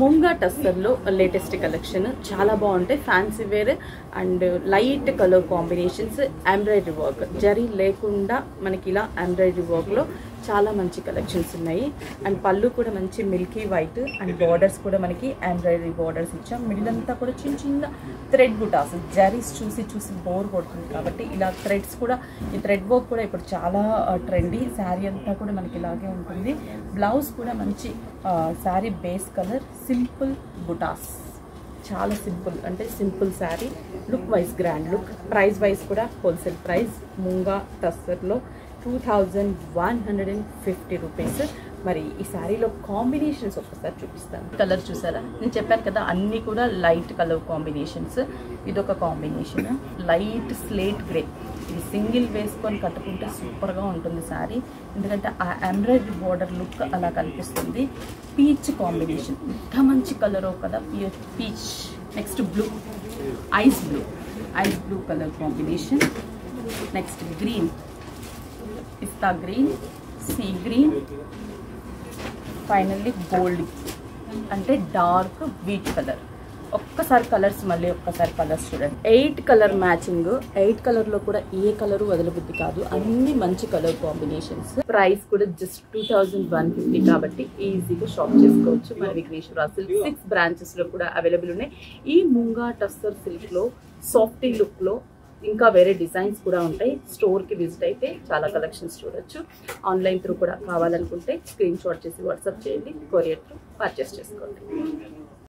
Munga టస్సర్లో latest collection చాలా బాగుంటాయి. Fancy wear and light colour combinations, embroidery work, zari లేకుండా మనకి ఇలా ఎంబ్రాయిడరీ వర్క్లో చాలా మంచి కలెక్షన్స్ ఉన్నాయి. అండ్ పళ్ళు కూడా మంచి మిల్కీ వైట్ అండ్ బార్డర్స్ కూడా మనకి ఎంబ్రాయిడరీ బార్డర్స్ ఇచ్చాం. మిడిల్ అంతా కూడా చిన్న చిన్న థ్రెడ్ బుటాస్, జరీస్ చూసి చూసి బోర్ కొడుతుంది కాబట్టి ఇలా థ్రెడ్స్ కూడా, ఈ థ్రెడ్ వర్క్ కూడా ఇప్పుడు చాలా ట్రెండీ. శారీ అంతా కూడా మనకి ఇలాగే ఉంటుంది. బ్లౌజ్ కూడా మంచి శారీ బేస్ కలర్, సింపుల్ బుటాస్, చాలా సింపుల్ అంటే simple sari. Look wise grand look. Price wise కూడా హోల్సేల్ ప్రైస్ ముంగా టస్సర్లో 2150 రూపీస్. మరి ఈ శారీలో కాంబినేషన్స్ ఒక్కసారి చూపిస్తాను. కలర్ చూసారా, నేను చెప్పాను కదా అన్నీ కూడా లైట్ కలర్ కాంబినేషన్స్. ఇదొక కాంబినేషన్ లైట్ స్లేట్ గ్రే. ఇది సింగిల్ వేసుకొని కట్టుకుంటే సూపర్గా ఉంటుంది శారీ, ఎందుకంటే ఆ ఎంబ్రాయిడరీ బార్డర్ లుక్ అలా కనిపిస్తుంది. పీచ్ కాంబినేషన్, ఎంత మంచి కలరో కదా peach. Next blue, ice blue colour combination. Next green, పిస్తా green, sea green, finally gold అంటే డార్క్ వీట్ కలర్. ఒక్కసారి కలర్స్ మళ్ళీ ఒక్కసారి కలర్స్ చూడండి. 8 కలర్ మ్యాచింగ్. 8 కలర్లో కూడా ఏ కలరు వదలబుద్ధి కాదు, అన్ని మంచి కలర్ కాంబినేషన్స్. ప్రైస్ కూడా జస్ట్ 2150 కాబట్టి ఈజీగా షాప్ చేసుకోవచ్చు. మన విఘ్నేశ్వర సిల్క్ 6 బ్రాంచెస్లో కూడా అవైలబుల్ ఉన్నాయి. ఈ ముంగా టస్సర్ సిల్క్లో సాఫ్టీ లుక్లో ఇంకా వేరే డిజైన్స్ కూడా ఉంటాయి. స్టోర్కి విజిట్ అయితే చాలా కలెక్షన్స్ చూడొచ్చు. ఆన్లైన్ త్రూ కూడా కావాలనుకుంటే స్క్రీన్ షాట్ చేసి వాట్సాప్ చేయండి, కొరియర్ త్రూ పర్చేస్ చేసుకోండి.